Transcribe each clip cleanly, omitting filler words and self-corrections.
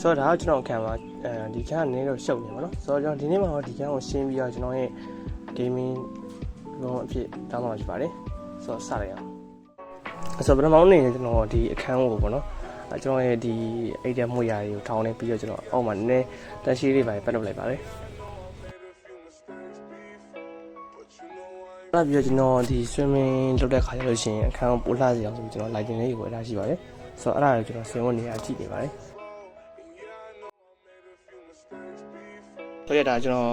ဆိုတော့ဒါကကျွန်တော်ခံပါဒီခန်းကနေတော့ရှုပ်နေပါနော်ဆိုတော့ကျွန်တော်ဒီနေ့မှာတော့ဒီခန်းကိုရှင်းပြီးတော့ကျွန်တော်ရဲ့ gaming room အဖြစ်တောင်းပါဖြစ်ပါတယ်ဆိုတော့စလိုက်အောင်ဆိုတော့ပထမအနေနဲ့ကျွန်တော်ဒီအခန်းကိုပေါ့နော်ကျွန်တော်ရဲ့ဒီအိတ်တဲ့မှုရာတွေကိုထောင်းနေပြီးတော့ကျွန်တော်အောက်မှာနည်းနည်းတက်ရှိလေးပဲပတ်လုပ်လိုက်ပါတယ်နောက်ပြီးတော့ကျွန်တော်ဒီ swimming လုပ်တဲ့ခါကျလို့ရှိရင်အခန်းကိုပိုလှစေအောင်ဆိုပြီးကျွန်တော် lighting လေးကိုအထားရှိပါတယ်ဆိုတော့အဲ့ဒါကိုကျွန်တော် swim နေရာကြည့်နေပါတယ်ဆိုရတာကျွန်တော်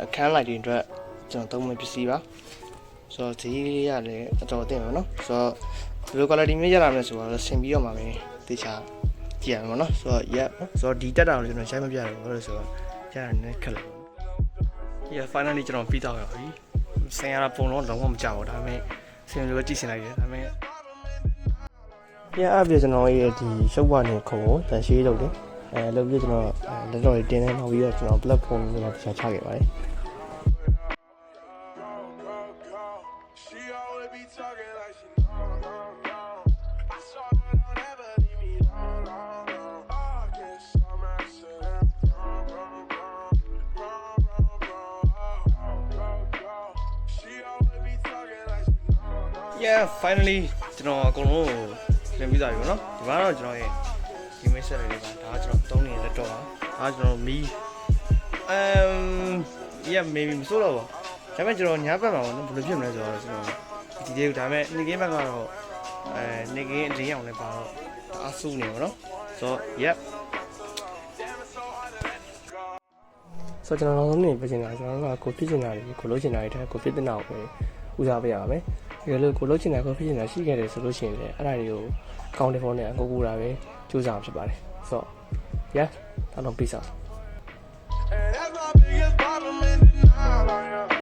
အခန်း lighting အတွက်ကျွန်တော်သုံးမဲ့ပစ္စည်းပါဆိုတော့ဒီရလည်းအတော်အသင့်ပါနော်ဆိုတော့ဒီလို quality မျိုးရလာမယ်ဆိုတော့ဆင်ပြီးတော့မှာပဲတေချာကြည့်ရမှာနော်ဆိုတော့ yeah ဆိုတော့ဒီတက်တာကိုကျွန်တော်ရှိုင်းမပြရဘူးလို့ဆိုတော့ရတာနဲ့ခက်လိုက် yeah finally ကျွန်တော်ပြီးတော့ရပြီဆင်ရတာပုံလုံးလုံးဝမကြောက်ဘူးဒါပေမဲ့ဆင်လိုကြည့်စင်လိုက်တယ်ဒါပေမဲ့ yeah အပြည့်ကျွန်တော်ရဲ့ဒီရှုပ်ဝနေခုံကိုတန်ရှင်းလုပ်တယ်လုပ်ပြီးကျွန်တော်လက်တော်လေးတင်းနေနောက်ပြီးတော့ကျွန်တော် platform ကိုတခြားချခဲ့ပါတယ်Yeah finally ကျွန်တော်အကုန်လုံးပြင်ပြီးသားပြီပေါ့နော်ဒီမှာတော့ကျွန်တော်ရဲ့ game set လေးပါဒါကကျွန်တော်သုံးနေတဲ့ laptop ပါဒါကကျွန်တော်မီyeah maybe မစိုးတော့ပါဒါပေမဲ့ကျွန်တော်ညဘက်မှာပေါ့နော်ဘယ်လိုဖြစ်မလဲဆိုတော့ကျွန်တော်ဒီလေးကိုဒါပေမဲ့နေကင်းဘက်ကတော့နေကင်းအတင်းအောင်လည်းပါတော့အဆူနေပါတော့ဆိုတော့ yep ဆိုတော့ကျွန်တော်လုံးနေပြင်နေတာကျွန်တော်ကကိုဖြစ်နေတာကိုလို့ချင်တာတွေထဲကိုဖြစ်တဲ့နောက်ပဲဦးစားပေးရပါမယ်ဒီလိုကိုလို့ချင်တာကိုဖြစ်နေတာရှိခဲ့တယ်ဆိုလို့ရှိရင်လည်းအဲ့ဒါတွေကိုကောင်းတဲ့ဖုန်းနဲ့ကိုကူတာပဲစူးစမ်းဖြစ်ပါတယ်ဆိုတော့ yeah တော့ပြီးစား